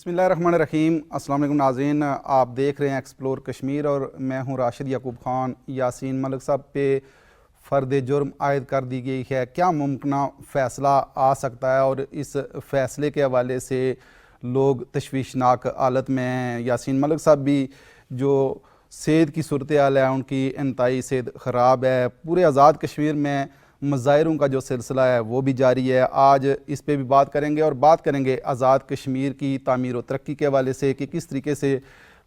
بسم اللہ الرحمن الرحیم۔ السلام علیکم ناظرین، آپ دیکھ رہے ہیں ایکسپلور کشمیر اور میں ہوں راشد یعقوب خان۔ یاسین ملک صاحب پہ فرد جرم عائد کر دی گئی ہے، کیا ممکنہ فیصلہ آ سکتا ہے اور اس فیصلے کے حوالے سے لوگ تشویشناک حالت میں ہیں۔ یاسین ملک صاحب بھی جو صحت کی صورتحال ہے ان کی انتہائی صحت خراب ہے۔ پورے آزاد کشمیر میں مظاہروں کا جو سلسلہ ہے وہ بھی جاری ہے۔ آج اس پہ بھی بات کریں گے اور بات کریں گے آزاد کشمیر کی تعمیر و ترقی کے حوالے سے کہ کس طریقے سے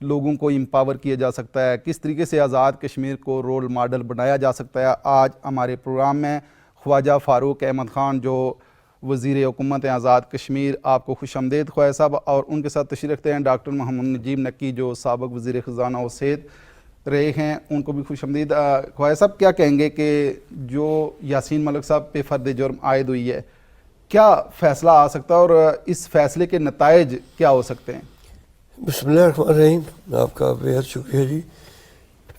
لوگوں کو امپاور کیا جا سکتا ہے، کس طریقے سے آزاد کشمیر کو رول ماڈل بنایا جا سکتا ہے۔ آج ہمارے پروگرام میں خواجہ فاروق احمد خان جو وزیر حکومت آزاد کشمیر، آپ کو خوش آمدید خواجہ صاحب، اور ان کے ساتھ تشریف رکھتے ہیں ڈاکٹر محمد نجیب نکی جو سابق وزیر خزانہ و صحت رہے ہیں، ان کو بھی خوش آمدید۔ خواجہ صاحب کیا کہیں گے کہ جو یاسین ملک صاحب پہ فرد جرم عائد ہوئی ہے، کیا فیصلہ آ سکتا ہے اور اس فیصلے کے نتائج کیا ہو سکتے ہیں؟ بسم اللہ الرحمن الرحیم۔ آپ کا بے حد شکریہ جی۔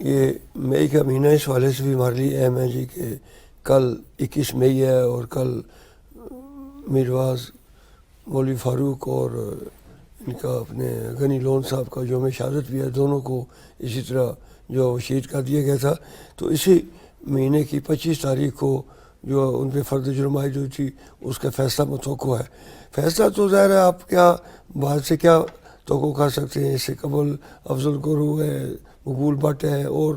یہ مئی کا مہینہ اس والے سے بھی ہمارے لیے اہم ہے جی کہ کل 21 مئی ہے اور کل میرواز مولوی فاروق اور ان کا اپنے غنی لون صاحب کا یوم شہادت بھی ہے، دونوں کو اسی طرح جو شہید کر دیا گیا تھا۔ تو اسی مہینے کی 25 تاریخ کو جو ان پہ فرد جرم عائد ہوئی تھی اس کا فیصلہ متوقع ہے۔ فیصلہ تو ظاہر ہے آپ کیا بات سے کیا توقع کر سکتے ہیں، اس سے قبل افضل گرو ہے، مقبول بٹ ہے اور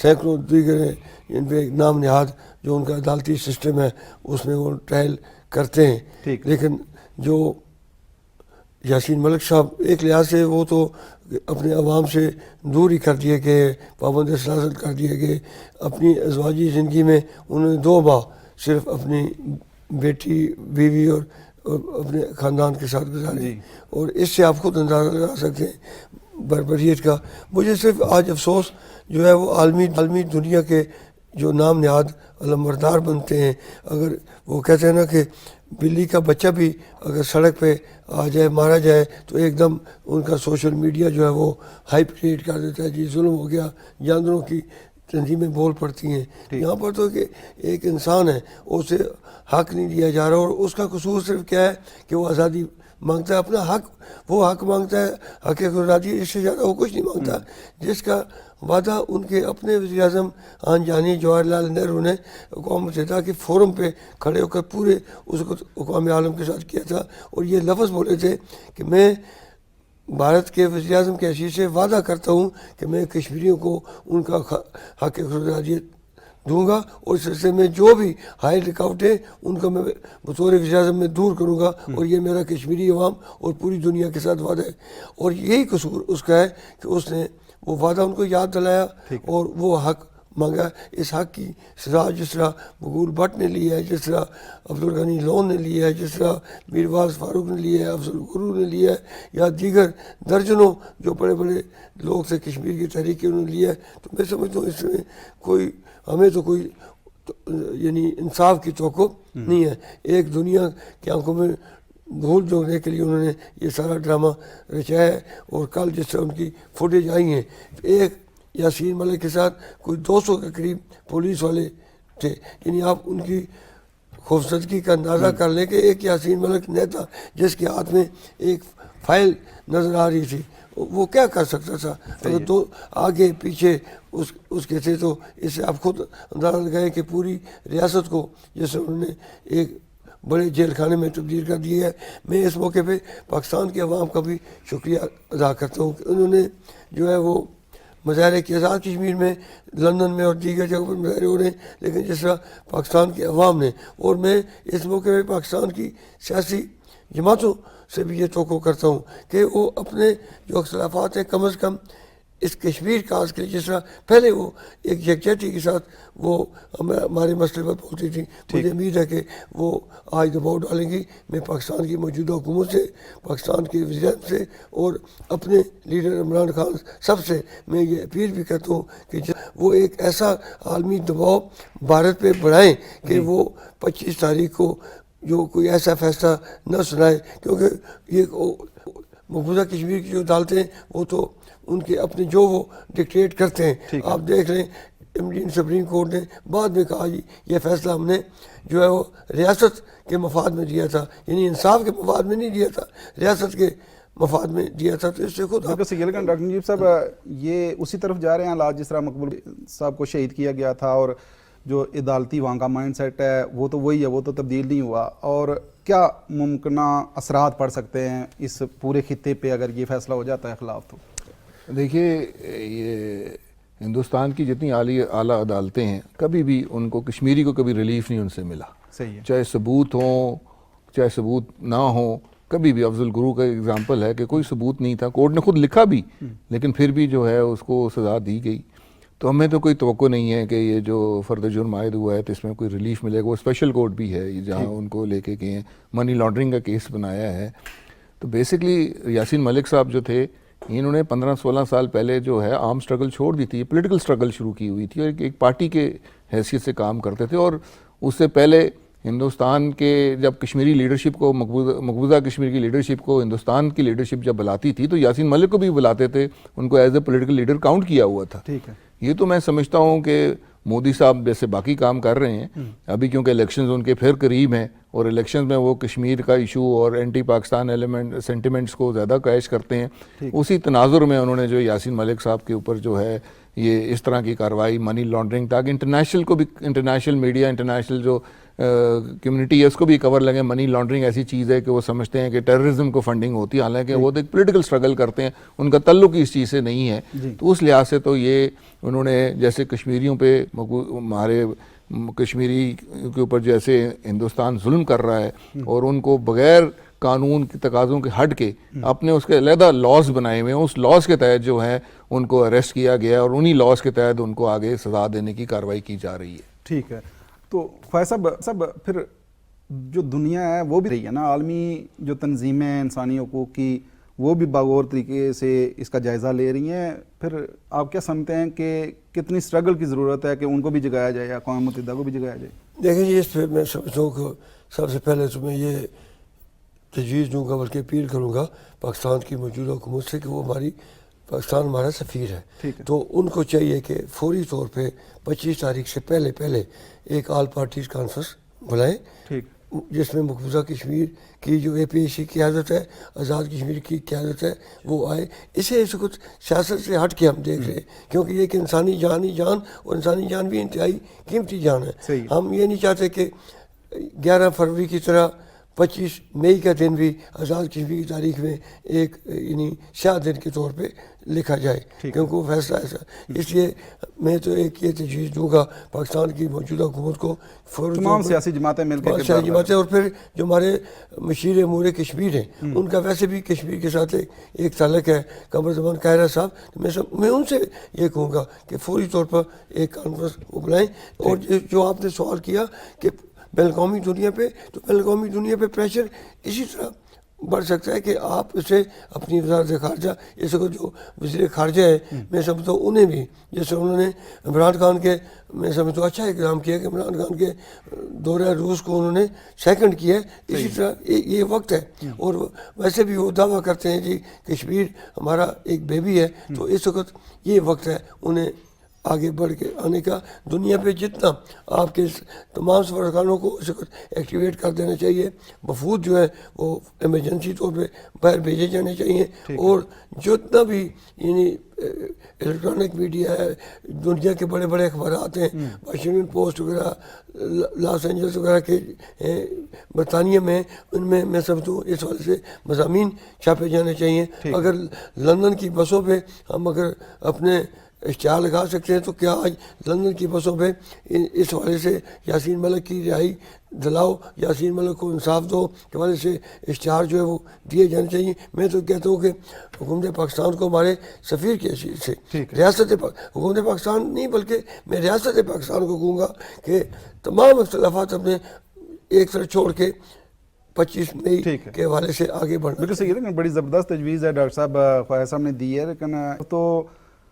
سینکڑوں دیگر ہیں جن پہ نام نہاد جو ان کا عدالتی سسٹم ہے اس میں وہ ٹرائل کرتے ہیں۔ لیکن جو یاسین ملک صاحب ایک لحاظ سے وہ تو اپنے عوام سے دور ہی کر دیے گئے، پابند سیاست کر دیے گئے۔ اپنی ازواجی زندگی میں انہوں نے 2 ماہ صرف اپنی بیٹی بیوی اور اپنے خاندان کے ساتھ گزارے، اور اس سے آپ خود اندازہ لگا سکتے ہیں بربریت کا۔ مجھے صرف آج افسوس جو ہے وہ عالمی دنیا کے جو نام نہاد علمبردار بنتے ہیں، اگر وہ کہتے ہیں نا کہ بلی کا بچہ بھی اگر سڑک پہ آ جائے مارا جائے تو ایک دم ان کا سوشل میڈیا جو ہے وہ ہائپ کریٹ کر دیتا ہے، جی ظلم ہو گیا، جانوروں کی تنظیمیں بول پڑتی ہیں۔ یہاں پر تو کہ ایک انسان ہے اسے حق نہیں دیا جا رہا، اور اس کا قصور صرف کیا ہے کہ وہ آزادی مانگتا ہے، اپنا حق، وہ حق مانگتا ہے، حق آزادی، اس سے زیادہ وہ کچھ نہیں مانگتا۔ جس کا وعدہ ان کے اپنے وزیر اعظم آن جانی جواہر لال نہرو نے اقوام متحدہ کے فورم پہ کھڑے ہو کر پورے اس کو اقوام عالم کے ساتھ کیا تھا، اور یہ لفظ بولے تھے کہ میں بھارت کے وزیر اعظم کی حیثیت سے وعدہ کرتا ہوں کہ میں کشمیریوں کو ان کا حق آزادی دوں گا، اور اس سلسلے میں جو بھی ہائی رکاوٹیں ان کو میں بطور وزیر اعظم میں دور کروں گا، اور یہ میرا کشمیری عوام اور پوری دنیا کے ساتھ وعدہ ہے۔ اور یہی قصور اس کا ہے کہ اس نے وہ وعدہ ان کو یاد دلایا اور وہ حق مانگا۔ اس حق کی سزا جس طرح مقبول بٹ نے لی ہے، جس طرح عبدالغنی لون نے لی ہے، جس طرح میرواز فاروق نے لی ہے، افضل گرو نے لیا ہے، یا دیگر درجنوں جو بڑے بڑے لوگ تھے کشمیر کی تحریک کے انہوں نے لیا ہے، تو میں سمجھتا ہوں اس میں کوئی ہمیں تو کوئی یعنی انصاف کی توقع نہیں ہے۔ ایک دنیا کی آنکھوں میں دھول جھونکنے کے لیے انہوں نے یہ سارا ڈرامہ رچایا ہے، اور کل جس طرح ان کی فوٹیج آئی ہیں، ایک یاسین ملک کے ساتھ کوئی 200 کے قریب پولیس والے تھے، یعنی آپ ان کی خوفزدگی کا اندازہ کر لیں کہ ایک یاسین ملک نیتا جس کے ہاتھ میں ایک فائل نظر آ رہی تھی وہ کیا کر سکتا تھا، اگر 2 آگے پیچھے اس کے تھے، تو اس سے آپ خود اندازہ لگائیں کہ پوری ریاست کو جیسے انہوں نے ایک بڑے جیل خانے میں تبدیل کر دیا ہے۔ میں اس موقع پہ پاکستان کے عوام کا بھی شکریہ ادا کرتا ہوں کہ انہوں نے جو ہے وہ مظاہرے کی آزاد کشمیر میں لندن میں اور دیگر جگہوں پر مظاہرے ہو رہے ہیں، لیکن جس طرح پاکستان کے عوام نے، اور میں اس موقع پہ پاکستان کی سیاسی جماعتوں سے بھی یہ توقع کرتا ہوں کہ وہ اپنے جو اختلافات ہیں کم از کم اس کشمیر کاز کے لیے، جس طرح پہلے وہ ایک یکجہتی کے ساتھ وہ ہمارے مسئلے پر بولتی تھی، مجھے امید ہے کہ وہ آج دباؤ ڈالیں گی۔ میں پاکستان کی موجودہ حکومت سے، پاکستان کے وزیر اعظم سے اور اپنے لیڈر عمران خان سب سے میں یہ اپیل بھی کرتا ہوں کہ وہ ایک ایسا عالمی دباؤ بھارت پہ بڑھائیں کہ وہ 25 تاریخ کو جو کوئی ایسا فیصلہ نہ سنائے، کیونکہ یہ مقبوضہ کشمیر کی جو عدالتیں وہ تو ان کے اپنے جو وہ ڈکٹیٹ کرتے ہیں۔ آپ دیکھ لیں انڈین سپریم کورٹ نے بعد میں کہا جی یہ فیصلہ ہم نے جو ہے وہ ریاست کے مفاد میں دیا تھا، یعنی انصاف کے مفاد میں نہیں دیا تھا، ریاست کے مفاد میں دیا تھا، تو اس سے خود ڈاکٹر نجیب صاحب یہ اسی طرف جا رہے ہیں حالات جس طرح مقبول صاحب کو شہید کیا گیا تھا، اور جو عدالتی وہاں کا مائنڈ سیٹ ہے وہ تو وہی ہے، وہ تو تبدیل نہیں ہوا، اور کیا ممکنہ اثرات پڑ سکتے ہیں اس پورے خطے پہ اگر یہ فیصلہ ہو جاتا ہے خلاف؟ تو دیکھیے یہ ہندوستان کی جتنی اعلیٰ عدالتیں ہیں، کبھی بھی ان کو کشمیری کو کبھی ریلیف نہیں ان سے ملا، صحیح ہے، چاہے ثبوت ہوں چاہے ثبوت نہ ہوں، کبھی بھی افضل گرو کا اگزامپل ہے کہ کوئی ثبوت نہیں تھا، کورٹ نے خود لکھا بھی لیکن پھر بھی جو ہے اس کو سزا دی گئی. تو ہمیں تو کوئی توقع نہیں ہے کہ یہ جو فرد جرم عائد ہوا ہے تو اس میں کوئی ریلیف ملے گا. وہ اسپیشل کورٹ بھی ہے جہاں ان کو لے کے گئے ہیں، منی لانڈرنگ کا کیس بنایا ہے. تو بیسکلی یاسین ملک صاحب جو تھے انہوں نے 15-16 سال پہلے جو ہے عام سٹرگل چھوڑ دی تھی، پولیٹیکل سٹرگل شروع کی ہوئی تھی اور ایک پارٹی کے حیثیت سے کام کرتے تھے. اور اس سے پہلے ہندوستان کے جب کشمیری لیڈرشپ کو مقبوضہ کشمیر کی لیڈرشپ کو ہندوستان کی لیڈرشپ جب بلاتی تھی تو یاسین ملک کو بھی بلاتے تھے، ان کو as a political leader count کیا ہوا تھا. ٹھیک ہے، یہ تو میں سمجھتا ہوں کہ مودی صاحب جیسے باقی کام کر رہے ہیں ابھی، کیونکہ الیکشنز ان کے پھر قریب ہیں اور الیکشنز میں وہ کشمیر کا ایشو اور اینٹی پاکستان ایلیمنٹ سینٹیمنٹس کو زیادہ کیش کرتے ہیں. اسی تناظر میں انہوں نے جو یاسین ملک صاحب کے اوپر جو ہے یہ اس طرح کی کارروائی، منی لانڈرنگ، تاکہ انٹرنیشنل کو بھی، انٹرنیشنل میڈیا، انٹرنیشنل جو کمیونٹی ہے اس کو بھی کور لگے. منی لانڈرنگ ایسی چیز ہے کہ وہ سمجھتے ہیں کہ ٹیررزم کو فنڈنگ ہوتی ہے، حالانکہ وہ تو ایک پولیٹیکل سٹرگل کرتے ہیں، ان کا تعلق ہی اس چیز سے نہیں ہے. تو اس لحاظ سے تو یہ انہوں نے جیسے کشمیریوں پہ، ہمارے کشمیری کے اوپر جیسے ہندوستان ظلم کر رہا ہے اور ان کو بغیر قانون کے تقاضوں کے ہٹ کے اپنے اس کے علیحدہ لاز بنائے ہوئے ہیں، اس لاز کے تحت جو ہے ان کو اریسٹ کیا گیا اور انہی لاز کے تحت ان کو آگے سزا دینے کی کارروائی کی جا رہی ہے. ٹھیک ہے. تو فیض صاحب پھر جو دنیا ہے وہ بھی رہی ہے نا، عالمی جو تنظیمیں انسانی حقوق کی وہ بھی باغور طریقے سے اس کا جائزہ لے رہی ہیں. پھر آپ کیا سمجھتے ہیں کہ کتنی سٹرگل کی ضرورت ہے کہ ان کو بھی جگایا جائے، اقوام متحدہ کو بھی جگایا جائے؟ دیکھیں جی، اس پہ میں سمجھتا ہوں کہ سب سے پہلے تو میں یہ تجویز دوں گا، بلکہ اپیل کروں گا پاکستان کی موجودہ حکومت سے کہ وہ پاکستان ہمارا سفیر ہے، تو ان کو چاہیے کہ فوری طور پہ 25 تاریخ سے پہلے ایک آل پارٹیز کانفرنس بلائیں، جس میں مقبوضہ کشمیر کی جو APAC کی قیادت ہے، آزاد کشمیر کی قیادت ہے، وہ آئے. اسے اس وقت سیاست سے ہٹ کے ہم دیکھ رہے ہیں، کیونکہ یہ کہ انسانی جان ہی جان، اور انسانی جان بھی انتہائی قیمتی جان ہے. ہم یہ نہیں چاہتے کہ 11 فروری کی طرح 25 مئی کا دن بھی آزاد کشمیر کی تاریخ میں ایک یعنی سیاہ دن کے طور پہ لکھا جائے، کیونکہ وہ فیصلہ ایسا. اس لیے میں تو ایک یہ تجویز دوں گا پاکستان کی موجودہ حکومت کو، تمام سیاسی جماعتیں مل کے، سیاسی جماعتیں، اور پھر جو ہمارے مشیر امور کشمیر ہیں ان کا ویسے بھی کشمیر کے ساتھ ایک تعلق ہے، قمر زمان قاہرہ صاحب، میں ان سے یہ کہوں گا کہ فوری طور پر ایک کانفرنس بلائیں. اور جو آپ نے سوال کیا کہ بین الاقوامی دنیا پہ، تو بین الاقوامی دنیا پہ پریشر اسی طرح بڑھ سکتا ہے کہ آپ اسے اپنی وزارت خارجہ، اس کو جو وزیر خارجہ ہے، میں سمجھتا ہوں انہیں بھی، جیسے انہوں نے عمران خان کے، میں سمجھتا ہوں اچھا اقدام کیا کہ عمران خان کے دورہ روس کو انہوں نے سیکنڈ کیا ہے. اسی طرح یہ وقت ہے. اور ویسے بھی وہ دعویٰ کرتے ہیں جی کشمیر ہمارا ایک بیبی ہے، تو اس وقت یہ وقت ہے انہیں آگے بڑھ کے آنے کا. دنیا پہ جتنا آپ کے تمام سفارتخانوں کو اس وقت ایکٹیویٹ کر دینا چاہیے، وفود جو ہے وہ ایمرجنسی طور پہ باہر بھیجے جانے چاہیے. اور جتنا بھی یعنی الیکٹرانک میڈیا ہے، دنیا کے بڑے بڑے اخبارات ہیں، واشنگٹن پوسٹ وغیرہ، لاس اینجلس وغیرہ کے برطانیہ میں، ان میں سمجھتا ہوں اس والے سے مضامین چھاپے جانے چاہیے. اگر لندن کی بسوں پہ ہم اگر اپنے اشتہار لگا سکتے ہیں، تو کیا آج لندن کی بسوں پہ اس حوالے سے یاسین ملک کی رہائی دلاؤ، یاسین ملک کو انصاف دو کے حوالے سے اشتہار جو ہے وہ دیے جانے چاہیے. میں تو کہتا ہوں کہ حکومت پاکستان کو ہمارے سفیر کی حیثیت سے، حکومت پاکستان نہیں بلکہ میں ریاست پاکستان کو کہوں گا کہ تمام اختلافات اپنے ایک طرف چھوڑ کے 25 مئی کے حوالے سے آگے بڑھنا. بالکل صحیح ہے، بڑی زبردست تجویز ہے ڈاکٹر صاحب فیاض صاحب نے دی ہے، لیکن تو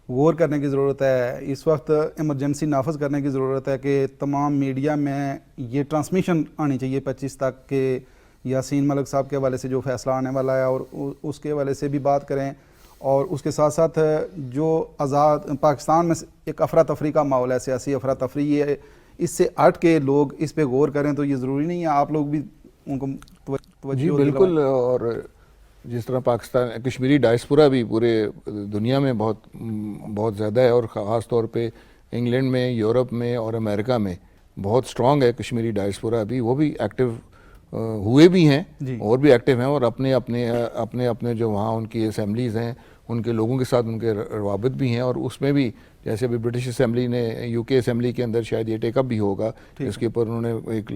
غور کرنے کی ضرورت ہے. اس وقت ایمرجنسی نافذ کرنے کی ضرورت ہے کہ تمام میڈیا میں یہ ٹرانسمیشن آنی چاہیے 25 تک کہ یاسین ملک صاحب کے حوالے سے جو فیصلہ آنے والا ہے اور اس کے حوالے سے بھی بات کریں. اور اس کے ساتھ ساتھ جو آزاد پاکستان میں ایک افراتفری کا ماحول ہے، سیاسی افراتفری ہے، اس سے ہٹ کے لوگ اس پہ غور کریں. تو یہ ضروری نہیں ہے آپ لوگ بھی ان کو توجہ. جی بالکل. اور جس طرح پاکستان کشمیری ڈائسپورا بھی پورے دنیا میں بہت زیادہ ہے، اور خاص طور پہ انگلینڈ میں، یورپ میں اور امریکہ میں بہت سٹرونگ ہے کشمیری ڈائسپورا بھی، وہ بھی ایکٹیو ہوئے بھی ہیں اور بھی ایکٹیو ہیں، اور اپنے جو وہاں ان کی اسمبلیز ہیں ان کے لوگوں کے ساتھ ان کے روابط بھی ہیں، اور اس میں بھی جیسے ابھی برٹش اسمبلی نے یو کے اسمبلی کے اندر شاید یہ ٹیک اپ بھی ہوگا اس کے اوپر انہوں نے ایک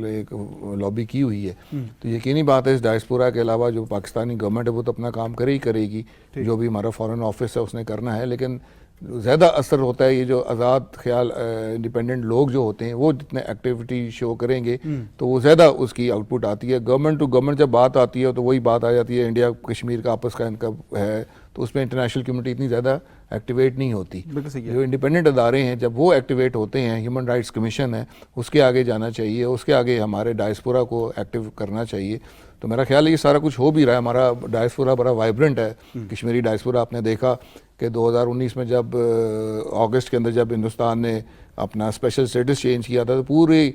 لابی کی ہوئی ہے. تو یقینی بات ہے اس ڈائسپورا کے علاوہ جو پاکستانی گورنمنٹ ہے وہ تو اپنا کام کرے گی، جو بھی ہمارا فارن آفس ہے اس نے کرنا ہے، لیکن زیادہ اثر ہوتا ہے یہ جو آزاد خیال انڈیپینڈنٹ لوگ جو ہوتے ہیں وہ جتنے ایکٹیویٹی شو کریں گے تو وہ زیادہ اس کی آؤٹ پٹ آتی ہے. گورنمنٹ ٹو گورنمنٹ جب بات آتی ہے تو وہی بات آ جاتی ہے انڈیا کشمیر کا آپس کا ان کا ہے، تو اس میں انٹرنیشنل کمیونٹی اتنی زیادہ ایکٹیویٹ نہیں ہوتی. جو انڈیپینڈنٹ ادارے ہیں جب وہ ایکٹیویٹ ہوتے ہیں، ہیومن رائٹس کمیشن ہے اس کے آگے جانا چاہیے، اس کے آگے ہمارے ڈائسپورا کو ایکٹیو کرنا چاہیے. تو میرا خیال ہے یہ سارا کچھ ہو بھی رہا ہے، ہمارا ڈائسپورا بڑا وائبرنٹ ہے. کشمیری ڈائسپورا آپ نے دیکھا کہ 2019 میں جب اگست کے اندر جب ہندوستان نے اپنا اسپیشل اسٹیٹس چینج کیا تھا تو پوری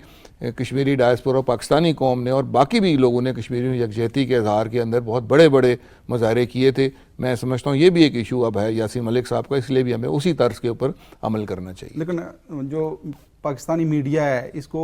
کشمیری ڈائسپورا پاکستانی قوم نے اور باقی بھی لوگوں نے کشمیری یکجہتی کے اظہار کے اندر بہت بڑے بڑے مظاہرے کیے تھے. میں سمجھتا ہوں یہ بھی ایک ایشو اب ہے یاسین ملک صاحب کا، اس لیے بھی ہمیں اسی طرز کے اوپر عمل کرنا چاہیے. لیکن جو پاکستانی میڈیا ہے اس کو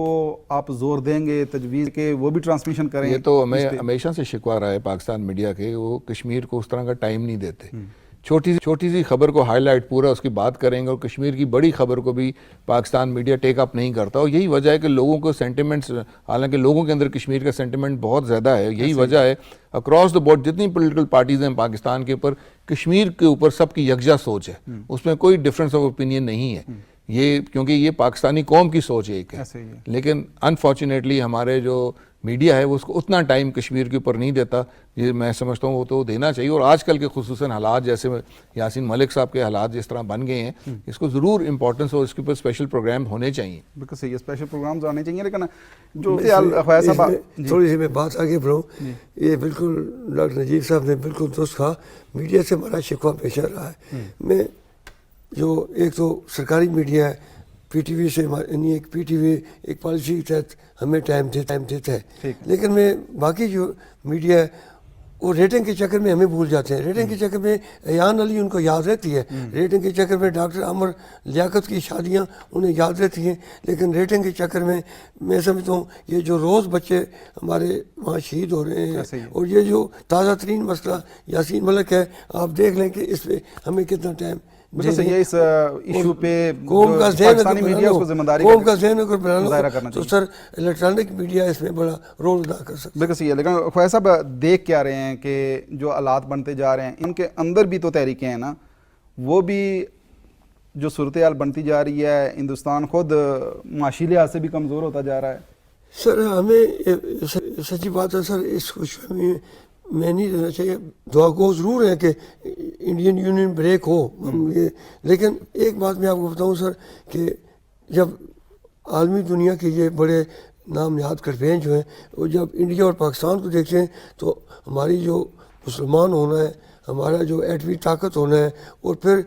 آپ زور دیں گے تجویز کہ وہ بھی ٹرانسمیشن کریں؟ یہ تو ہمیں ہمیشہ سے شکوہ رہا ہے پاکستان میڈیا کے، وہ کشمیر کو اس طرح کا ٹائم نہیں دیتے. چھوٹی سی خبر کو ہائی لائٹ پورا اس کی بات کریں گے، اور کشمیر کی بڑی خبر کو بھی پاکستان میڈیا ٹیک اپ نہیں کرتا. اور یہی وجہ ہے کہ لوگوں کو سینٹیمنٹس، حالانکہ لوگوں کے اندر کشمیر کا سینٹیمنٹ بہت زیادہ ہے، یہی وجہ ہے اکراس دا بورڈ جتنی پولیٹیکل پارٹیز ہیں پاکستان کے اوپر، کشمیر کے اوپر سب کی یکجا سوچ ہے، اس میں کوئی ڈفرینس آف اوپینین نہیں ہے. یہ کیونکہ یہ پاکستانی قوم کی سوچ ایک ہے، لیکن انفارچونیٹلی ہمارے جو میڈیا ہے وہ اس کو اتنا ٹائم کشمیر کے اوپر نہیں دیتا. یہ میں سمجھتا ہوں وہ تو دینا چاہیے، اور آج کل کے خصوصاً حالات جیسے یاسین ملک صاحب کے حالات جس طرح بن گئے ہیں اس کو ضرور امپورٹنس اور اس کے اوپر اسپیشل پروگرام ہونے چاہیے. بالکل صحیح ہے، اسپیشل پروگرامز آنے چاہیے. لیکن جو تھوڑی سی میں بات آگے بڑھاؤں، یہ بالکل ڈاکٹر نجیب صاحب نے بالکل درست کہا، میڈیا سے ہمارا شکوہ پیشہ رہا ہے. میں جو ایک تو سرکاری میڈیا ہے، پی ٹی وی سے یعنی ایک پی ٹی وی ایک پالیسی کے تحت ہمیں ٹائم دیتا ہے، لیکن میں باقی جو میڈیا ہے وہ ریٹنگ کے چکر میں ہمیں بھول جاتے ہیں. ریٹنگ کے چکر میں ایان علی ان کو یاد رہتی ہے، ریٹنگ کے چکر میں ڈاکٹر عمر لیاقت کی شادیاں انہیں یاد رہتی ہیں، لیکن ریٹنگ کے چکر میں سمجھتا ہوں یہ جو روز بچے ہمارے وہاں شہید ہو رہے ہیں، اور یہ جو تازہ ترین مسئلہ یاسین ملک ہے، آپ دیکھ لیں کہ اس پہ ہمیں کتنا ٹائم اس ایشو پہ قوم کا ذہن اگر بنانا بنانا تو سر الیکٹرانک میڈیا اس میں بڑا رول ادا کر سکتا ہے. بالکل صحیح ہے. لیکن خواجہ صاحب دیکھ کیا رہے ہیں کہ جو حالات بنتے جا رہے ہیں ان کے اندر بھی تو تحریکیں ہیں نا، وہ بھی جو صورتحال بنتی جا رہی ہے، ہندوستان خود معاشی لحاظ سے بھی کمزور ہوتا جا رہا ہے. سر ہمیں سچی بات ہے سر، اس خوش فہمی میں نہیں رہنا چاہیے. دعا گو ضرور ہے کہ انڈین یونین بریک ہو، لیکن ایک بات میں آپ کو بتاؤں سر کہ جب عالمی دنیا کے یہ بڑے نام نہاد کیمپین جو ہیں وہ جب انڈیا اور پاکستان کو دیکھتے ہیں تو ہماری جو مسلمان ہونا ہے، ہمارا جو ایٹمی طاقت ہونا ہے، اور پھر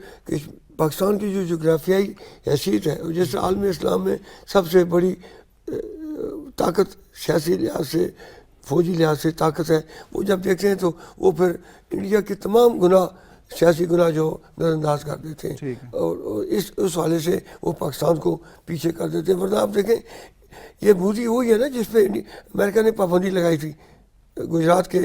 پاکستان کی جو جغرافیائی حیثیت ہے، جیسے عالم اسلام میں سب سے بڑی طاقت سیاسی لحاظ سے، فوجی لحاظ سے طاقت ہے، وہ جب دیکھتے ہیں تو وہ پھر انڈیا کے تمام گناہ، سیاسی گناہ جو نظر انداز کر دیتے ہیں، اور اس حوالے سے وہ پاکستان کو پیچھے کر دیتے ہیں. ورنہ آپ دیکھیں یہ موڈی وہی ہے نا جس پہ امریکہ نے پابندی لگائی تھی گجرات کے.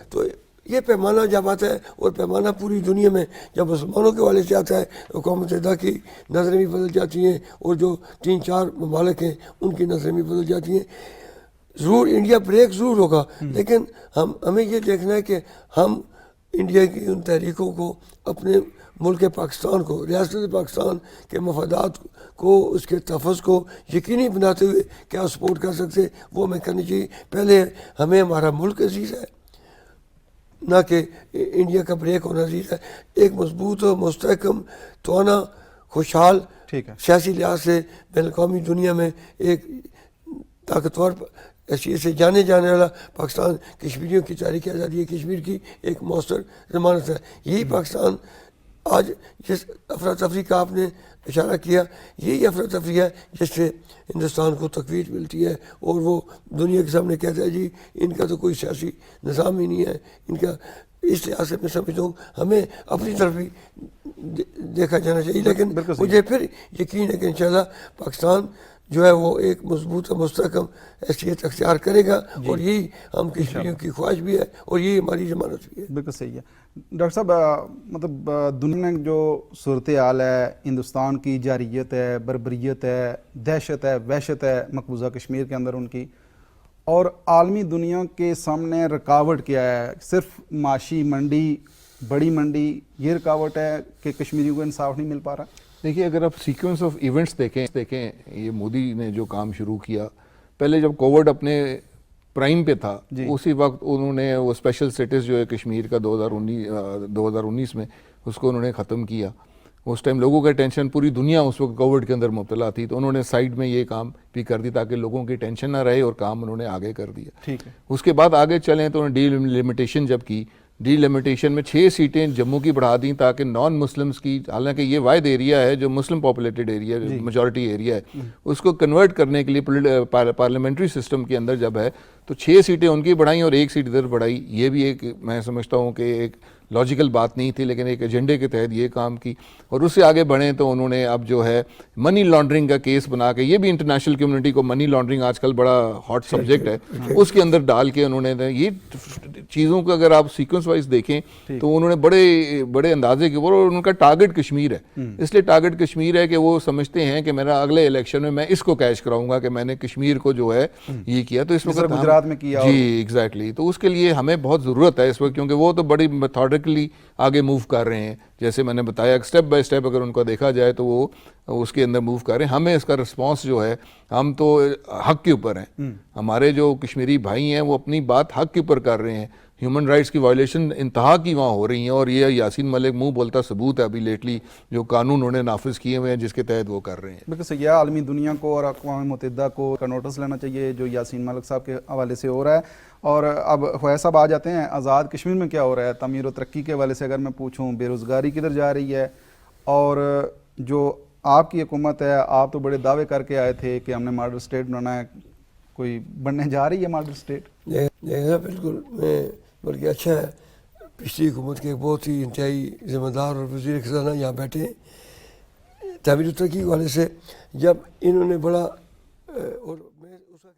تو یہ پیمانہ جب آتا ہے، اور پیمانہ پوری دنیا میں جب مسلمانوں کے والے سے آتا ہے، اقوام متحدہ کی نظریں بھی بدل جاتی ہیں، اور جو 3-4 ممالک ہیں ان کی نظریں بھی بدل جاتی ہیں. ضرور انڈیا بریک ضرور ہوگا، لیکن ہمیں یہ دیکھنا ہے کہ ہم انڈیا کی ان تحریکوں کو، اپنے ملک پاکستان کو، ریاست پاکستان کے مفادات کو، اس کے تحفظ کو یقینی بناتے ہوئے کیا سپورٹ کر سکتے، وہ ہمیں کرنی چاہیے. پہلے ہمیں ہمارا ملک عزیز ہے، نہ کہ انڈیا کا بریک ہونا عزیز ہے. ایک مضبوط و مستحکم، توانا، خوشحال، سیاسی لحاظ سے بین الاقوامی دنیا میں ایک طاقتور حیثیت سے جانے والا پاکستان کشمیریوں کی تاریخ آزادی کشمیر کی ایک مؤثر ضمانت ہے. یہی پاکستان آج جس افراتفری کا آپ نے اشارہ کیا، یہی افراتفری ہے جس سے ہندوستان کو تقویت ملتی ہے، اور وہ دنیا کے سامنے کہتا ہے جی ان کا تو کوئی سیاسی نظام ہی نہیں ہے، ان کا اس لحاظ سے میں سمجھتا ہوں ہمیں اپنی طرف بھی دیکھا جانا چاہیے، لیکن بالکل صحیح۔ مجھے پھر یقین ہے کہ انشاءاللہ پاکستان جو ہے وہ ایک مضبوط و مستحکم حیثیت اختیار کرے گا، اور یہی ہم کشمیریوں کی خواہش بھی ہے اور یہی ہماری ضمانت بھی ہے۔ بالکل صحیح ہے ڈاکٹر صاحب، مطلب دنیا میں جو صورتحال ہے، ہندوستان کی جارحیت ہے، بربریت ہے، دہشت ہے، وحشت ہے مقبوضہ کشمیر کے اندر ان کی، اور عالمی دنیا کے سامنے رکاوٹ کیا ہے؟ صرف معاشی منڈی، بڑی منڈی، یہ رکاوٹ ہے کہ کشمیریوں کو انصاف نہیں مل پا رہا؟ دیکھیے، اگر آپ سیکوینس آف ایونٹس دیکھیں یہ مودی نے جو کام شروع کیا، پہلے جب کووڈ اپنے پرائم پہ تھا اسی وقت انہوں نے وہ اسپیشل سٹیٹس جو ہے کشمیر کا 2019 میں اس کو انہوں نے ختم کیا۔ اس ٹائم لوگوں کا ٹینشن، پوری دنیا اس وقت کووڈ کے اندر مبتلا تھی، تو انہوں نے سائڈ میں یہ کام بھی کر دی تاکہ لوگوں کی ٹینشن نہ رہے، اور کام انہوں نے آگے کر دیا۔ ٹھیک ہے۔ اس کے بعد آگے چلیں تو انہوں نے ڈی لمیٹیشن جب کی، ڈی لمیٹیشن میں 6 سیٹیں جموں کی بڑھا دیں تاکہ نان مسلمس کی، حالانکہ یہ واحد ایریا ہے جو مسلم پاپولیٹڈ ایریا ہے، میجورٹی ایریا ہے، اس کو کنورٹ کرنے کے لیے پارلیمنٹری سسٹم کے اندر جب ہے تو 6 سیٹیں ان کی بڑھائیں اور 1 سیٹ ادھر بڑھائی۔ یہ بھی ایک میں سمجھتا ہوں کہ ایک لاجیکل بات نہیں تھی، لیکن ایک ایجنڈے کے تحت یہ کام کی۔ اور اس سے آگے بڑھیں تو انہوں نے اب جو ہے منی لانڈرنگ کا کیس بنا کے، یہ بھی انٹرنیشنل کمیونٹی کو منی لانڈرنگ آج کل بڑا ہاٹ سبجیکٹ ہے، اس کے اندر ڈال کے انہوں نے یہ چیزوں کو اگر آپ سیکوینس وائز دیکھیں تو انہوں نے بڑے اندازے کے اوپر، اور ان کا ٹارگٹ کشمیر ہے، اس لیے ٹارگٹ کشمیر ہے کہ وہ سمجھتے ہیں کہ میرا اگلے الیکشن میں اس کو کیش کراؤں گا کہ میں نے کشمیر کو جو ہے یہ کیا۔ تو اس وقت گجرات میں کیا، جی ایگزیکٹلی، تو اس کے لیے ہمیں بہت ضرورت ہے اس وقت، کیونکہ وہ تو بڑی میتھوڈیکلی آگے موو کر رہے ہیں، جیسے میں نے بتایا اسٹیپ بائی اسٹیپ اگر ان کو دیکھا جائے تو وہ اس کے اندر موو کر رہے ہیں۔ ہمیں اس کا رسپانس جو ہے، ہم تو حق کے اوپر ہیں، ہمارے جو کشمیری بھائی ہیں وہ اپنی بات حق کے اوپر کر رہے ہیں۔ ہیومن رائٹس کی وائلیشن انتہا کی وہاں ہو رہی ہیں، اور یہ یاسین ملک منہ بولتا ثبوت ہے ابھی لیٹلی جو قانون انہوں نے نافذ کیے ہوئے ہیں جس کے تحت وہ کر رہے ہیں۔ بالکل صحیح ہے۔ عالمی دنیا کو اور اقوام متحدہ کو کا نوٹس لینا چاہیے جو یاسین ملک صاحب کے حوالے سے ہو رہا ہے۔ اور اب فیض صاحب آ جاتے ہیں، آزاد کشمیر میں کیا ہو رہا ہے؟ تعمیر و ترقی کے حوالے سے اگر میں پوچھوں، بے روزگاری کدھر جا رہی ہے؟ اور جو آپ کی حکومت ہے، آپ تو بڑے دعوے کر کے آئے تھے کہ ہم نے ماڈل اسٹیٹ بنانا ہے، کوئی بننے جا رہی ہے ماڈل اسٹیٹ؟ بالکل، میں بلکہ اچھا ہے، پچھلی حکومت کے بہت ہی انتہائی ذمہ دار اور وزیر خزانہ یہاں بیٹھے ہیں تعمیر و ترقی کے والے سے، جب انہوں نے بڑا اور میں اس کا